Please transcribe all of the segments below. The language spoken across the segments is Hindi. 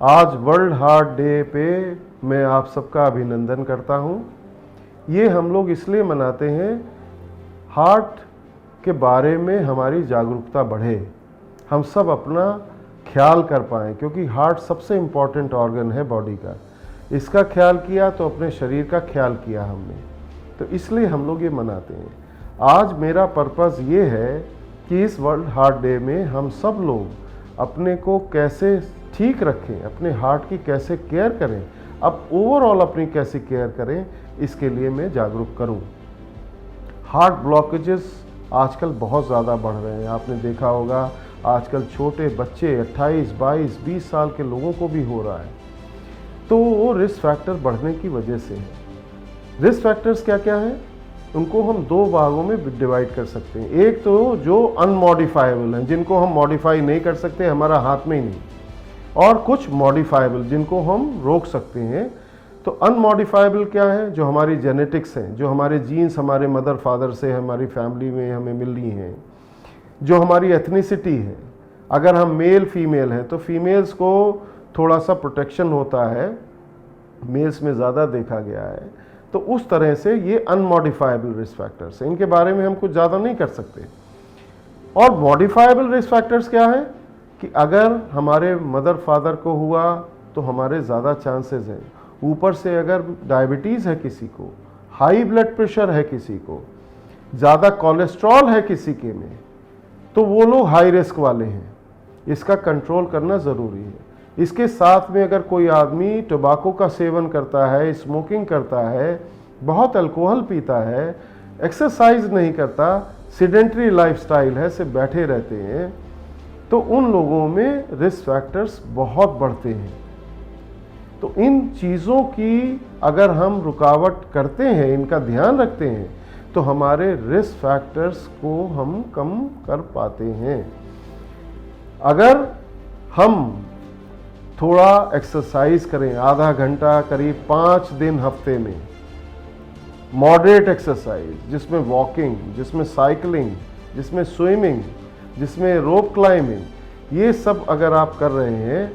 आज वर्ल्ड हार्ट डे पे मैं आप सबका अभिनंदन करता हूँ। ये हम लोग इसलिए मनाते हैं, हार्ट के बारे में हमारी जागरूकता बढ़े, हम सब अपना ख्याल कर पाएँ, क्योंकि हार्ट सबसे इम्पॉर्टेंट ऑर्गन है बॉडी का। इसका ख्याल किया तो अपने शरीर का ख्याल किया हमने, तो इसलिए हम लोग ये मनाते हैं। आज मेरा पर्पज़ ये है कि इस वर्ल्ड हार्ट डे में हम सब लोग अपने को कैसे ठीक रखें, अपने हार्ट की कैसे केयर करें, अब ओवरऑल अपनी कैसे केयर करें, इसके लिए मैं जागरूक करूं। हार्ट ब्लॉकेजेस आजकल बहुत ज़्यादा बढ़ रहे हैं। आपने देखा होगा आजकल छोटे बच्चे 28, 22, 20 साल के लोगों को भी हो रहा है। तो वो रिस्क फैक्टर बढ़ने की वजह से है। रिस्क फैक्टर्स क्या क्या हैं, उनको हम दो भागों में डिवाइड कर सकते हैं। एक तो जो अनमॉडिफाइबल हैं, जिनको हम मॉडिफाई नहीं कर सकते, हमारा हाथ में ही नहीं, और कुछ मॉडिफाइबल जिनको हम रोक सकते हैं। तो अनमॉडिफाइबल क्या है, जो हमारी जेनेटिक्स हैं, जो हमारे जीन्स हमारे मदर फादर से हमारी फैमिली में हमें मिल रही हैं, जो हमारी एथनिसिटी है। अगर हम मेल फीमेल हैं तो फीमेल्स को थोड़ा सा प्रोटेक्शन होता है, मेल्स में ज़्यादा देखा गया है। तो उस तरह से ये अनमॉडिफाइबल रिस्क फैक्टर्स हैं, इनके बारे में हम कुछ ज़्यादा नहीं कर सकते। और मॉडिफाइबल रिस्क फैक्टर्स क्या है कि अगर हमारे मदर फादर को हुआ तो हमारे ज़्यादा चांसेस हैं। ऊपर से अगर डायबिटीज़ है किसी को, हाई ब्लड प्रेशर है किसी को, ज़्यादा कोलेस्ट्रॉल है किसी के में, तो वो लोग हाई रिस्क वाले हैं। इसका कंट्रोल करना ज़रूरी है। इसके साथ में अगर कोई आदमी टोबैको का सेवन करता है, स्मोकिंग करता है, बहुत अल्कोहल पीता है, एक्सरसाइज नहीं करता, सीडेंटरी लाइफस्टाइल है, सिर्फ बैठे रहते हैं, तो उन लोगों में रिस्क फैक्टर्स बहुत बढ़ते हैं। तो इन चीज़ों की अगर हम रुकावट करते हैं, इनका ध्यान रखते हैं, तो हमारे रिस्क फैक्टर्स को हम कम कर पाते हैं। अगर हम थोड़ा एक्सरसाइज करें, आधा घंटा करीब 5 दिन हफ्ते में, मॉडरेट एक्सरसाइज जिसमें वॉकिंग, जिसमें साइकिलिंग, जिसमें स्विमिंग, जिसमें रोप क्लाइंबिंग, ये सब अगर आप कर रहे हैं,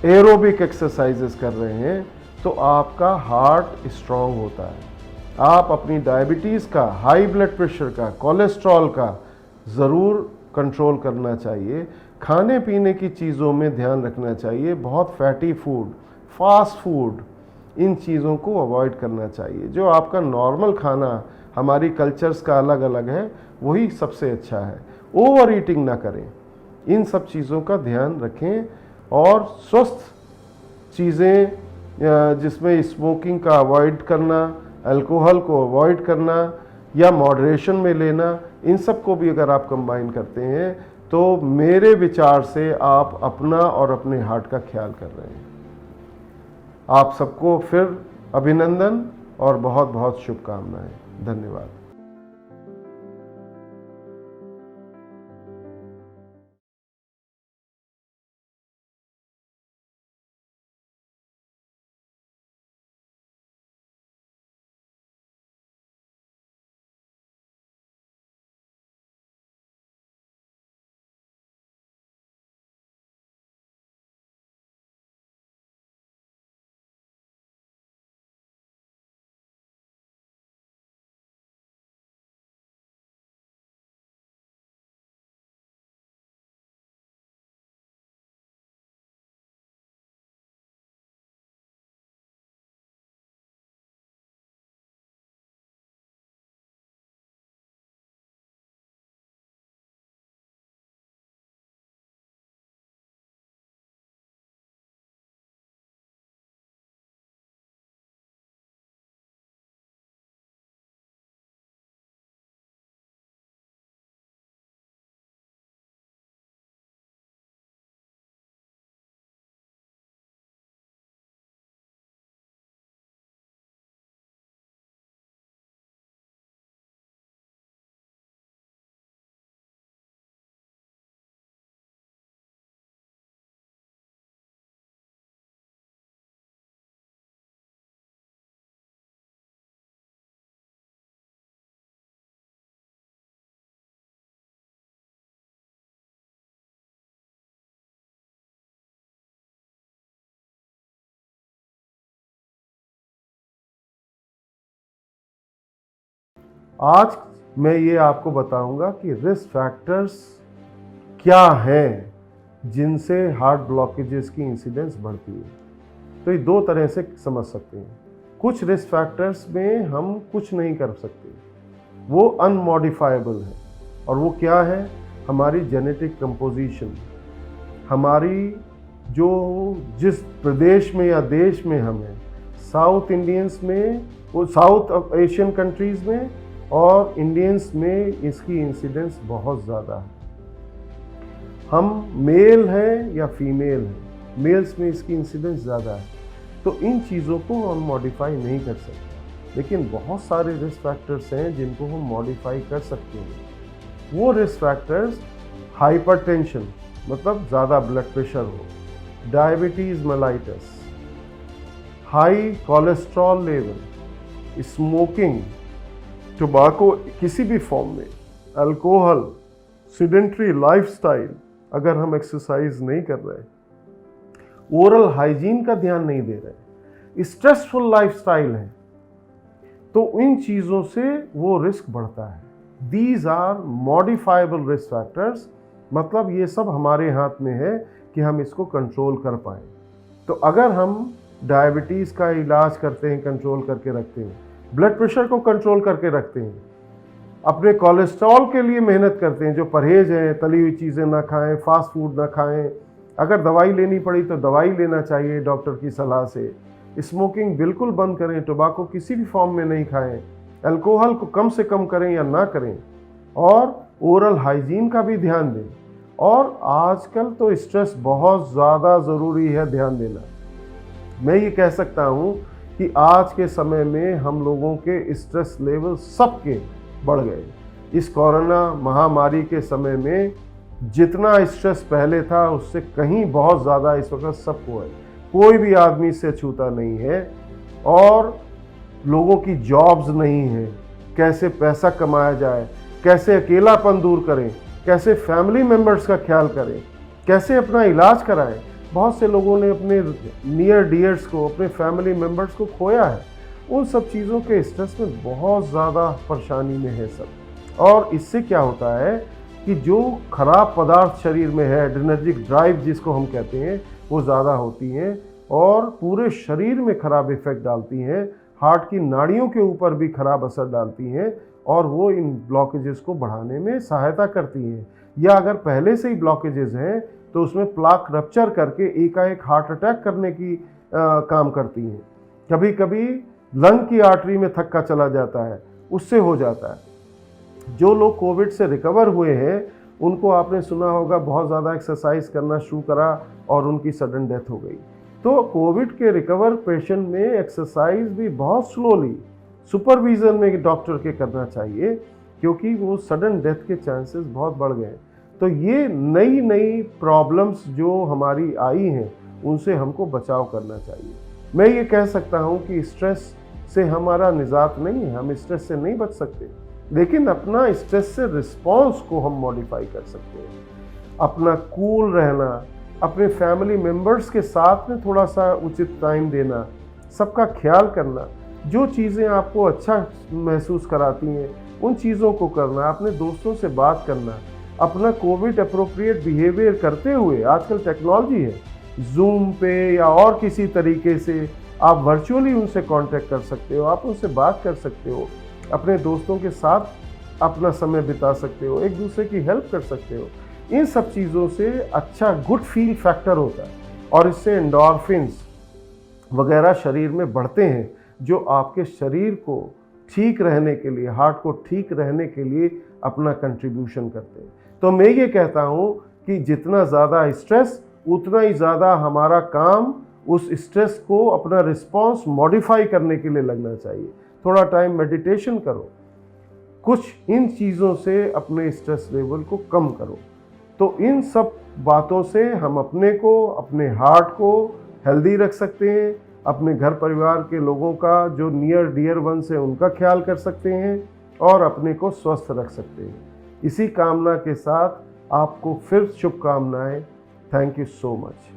एरोबिक एक्सरसाइजेस कर रहे हैं, तो आपका हार्ट स्ट्रांग होता है। आप अपनी डायबिटीज़ का, हाई ब्लड प्रेशर का, कोलेस्ट्रॉल का ज़रूर कंट्रोल करना चाहिए। खाने पीने की चीज़ों में ध्यान रखना चाहिए। बहुत फैटी फूड, फास्ट फूड, इन चीज़ों को अवॉइड करना चाहिए। जो आपका नॉर्मल खाना, हमारी कल्चर्स का अलग अलग है, वही सबसे अच्छा है। ओवर ईटिंग ना करें, इन सब चीज़ों का ध्यान रखें। और स्वस्थ चीज़ें जिसमें स्मोकिंग का अवॉइड करना, अल्कोहल को अवॉइड करना या मॉडरेशन में लेना, इन सब को भी अगर आप कंबाइन करते हैं तो मेरे विचार से आप अपना और अपने हार्ट का ख्याल कर रहे हैं। आप सबको फिर अभिनंदन और बहुत बहुत शुभकामनाएं। धन्यवाद। आज मैं ये आपको बताऊंगा कि रिस्क फैक्टर्स क्या हैं जिनसे हार्ट ब्लॉकेजेस की इंसिडेंस बढ़ती है। तो ये दो तरह से समझ सकते हैं। कुछ रिस्क फैक्टर्स में हम कुछ नहीं कर सकते, वो अनमॉडिफाइबल है। और वो क्या है? हमारी जेनेटिक कंपोजिशन, हमारी जो जिस प्रदेश में या देश में हम हैं, साउथ इंडियंस में, वो साउथ एशियन कंट्रीज़ में और इंडियंस में इसकी इंसिडेंस बहुत ज़्यादा है। हम मेल हैं या फीमेल हैं, मेल्स में इसकी इंसिडेंस ज़्यादा है। तो इन चीज़ों को हम मॉडिफाई नहीं कर सकते, लेकिन बहुत सारे रिस्क फैक्टर्स हैं जिनको हम मॉडिफाई कर सकते हैं। वो रिस्क फैक्टर्स हाइपरटेंशन, मतलब ज़्यादा ब्लड प्रेशर हो, diabetes mellitus, high cholesterol level, smoking, tobacco किसी भी फॉर्म में, अल्कोहल, सेडेंटरी लाइफस्टाइल, अगर हम एक्सरसाइज नहीं कर रहे, ओरल हाइजीन का ध्यान नहीं दे रहे, स्ट्रेसफुल लाइफस्टाइल है, तो इन चीज़ों से वो रिस्क बढ़ता है। These are modifiable risk factors, मतलब ये सब हमारे हाथ में है कि हम इसको कंट्रोल कर पाएँ। तो अगर हम डायबिटीज़ का इलाज करते हैं, कंट्रोल करके रखते हैं, ब्लड प्रेशर को कंट्रोल करके रखते हैं, अपने कोलेस्ट्रॉल के लिए मेहनत करते हैं, जो परहेज़ हैं, तली हुई चीज़ें ना खाएं, फास्ट फूड ना खाएं, अगर दवाई लेनी पड़ी तो दवाई लेना चाहिए डॉक्टर की सलाह से, स्मोकिंग बिल्कुल बंद करें, टोबैको किसी भी फॉर्म में नहीं खाएं, अल्कोहल को कम से कम करें या ना करें, और ओरल हाइजीन का भी ध्यान दें। और आजकल तो स्ट्रेस बहुत ज़्यादा ज़रूरी है ध्यान देना। मैं ये कह सकता हूँ कि आज के समय में हम लोगों के स्ट्रेस लेवल सबके बढ़ गए। इस कोरोना महामारी के समय में जितना स्ट्रेस पहले था उससे कहीं बहुत ज़्यादा इस वक्त सबको है। कोई भी आदमी इससे छूता नहीं है, और लोगों की जॉब्स नहीं है, कैसे पैसा कमाया जाए, कैसे अकेलापन दूर करें, कैसे फैमिली मेम्बर्स का ख्याल करें, कैसे अपना इलाज कराएं। बहुत से लोगों ने अपने नियर डियर्स को, अपने फैमिली मेम्बर्स को खोया है। उन सब चीज़ों के स्ट्रेस में बहुत ज़्यादा परेशानी में है सब। और इससे क्या होता है कि जो खराब पदार्थ शरीर में है, एड्रेनर्जिक ड्राइव जिसको हम कहते हैं, वो ज़्यादा होती हैं और पूरे शरीर में खराब इफ़ेक्ट डालती हैं, हार्ट की नाड़ियों के ऊपर भी खराब असर डालती हैं, और वो इन ब्लॉकेजेस को बढ़ाने में सहायता करती हैं। या अगर पहले से ही ब्लॉकेजेस हैं तो उसमें प्लाक रप्चर करके एकाएक हार्ट अटैक करने की काम करती हैं। कभी कभी लंग की आर्टरी में थक्का चला जाता है, उससे हो जाता है। जो लोग कोविड से रिकवर हुए हैं उनको आपने सुना होगा बहुत ज़्यादा एक्सरसाइज करना शुरू करा और उनकी सडन डेथ हो गई। तो कोविड के रिकवर पेशेंट में एक्सरसाइज भी बहुत स्लोली सुपरविज़न में डॉक्टर के करना चाहिए, क्योंकि वो सडन डेथ के चांसेस बहुत बढ़ गए। तो ये नई नई प्रॉब्लम्स जो हमारी आई हैं उनसे हमको बचाव करना चाहिए। मैं ये कह सकता हूँ कि स्ट्रेस से हमारा निजात नहीं है, हम स्ट्रेस से नहीं बच सकते, लेकिन अपना स्ट्रेस से रिस्पॉन्स को हम मॉडिफाई कर सकते हैं। अपना कूल रहना, अपने फैमिली मेम्बर्स के साथ में थोड़ा सा उचित टाइम देना, सबका ख्याल करना, जो चीज़ें आपको अच्छा महसूस कराती हैं उन चीज़ों को करना, अपने दोस्तों से बात करना, अपना कोविड अप्रोप्रिएट बिहेवियर करते हुए, आजकल टेक्नोलॉजी है, जूम पे या और किसी तरीके से आप वर्चुअली उनसे कांटेक्ट कर सकते हो, आप उनसे बात कर सकते हो, अपने दोस्तों के साथ अपना समय बिता सकते हो, एक दूसरे की हेल्प कर सकते हो। इन सब चीज़ों से अच्छा गुड फील फैक्टर होता है, और इससे एंडोर्फिन्स वगैरह शरीर में बढ़ते हैं, जो आपके शरीर को ठीक रहने के लिए, हार्ट को ठीक रहने के लिए अपना कंट्रीब्यूशन करते हैं। तो मैं ये कहता हूँ कि जितना ज़्यादा स्ट्रेस उतना ही ज़्यादा हमारा काम उस स्ट्रेस को अपना रिस्पॉन्स मॉडिफाई करने के लिए लगना चाहिए। थोड़ा टाइम मेडिटेशन करो, कुछ इन चीज़ों से अपने स्ट्रेस लेवल को कम करो। तो इन सब बातों से हम अपने को, अपने हार्ट को हेल्दी रख सकते हैं, अपने घर परिवार के लोगों का जो नियर डियर वंस है उनका ख्याल कर सकते हैं, और अपने को स्वस्थ रख सकते हैं। इसी कामना के साथ आपको फिर शुभकामनाएं। Thank you so much.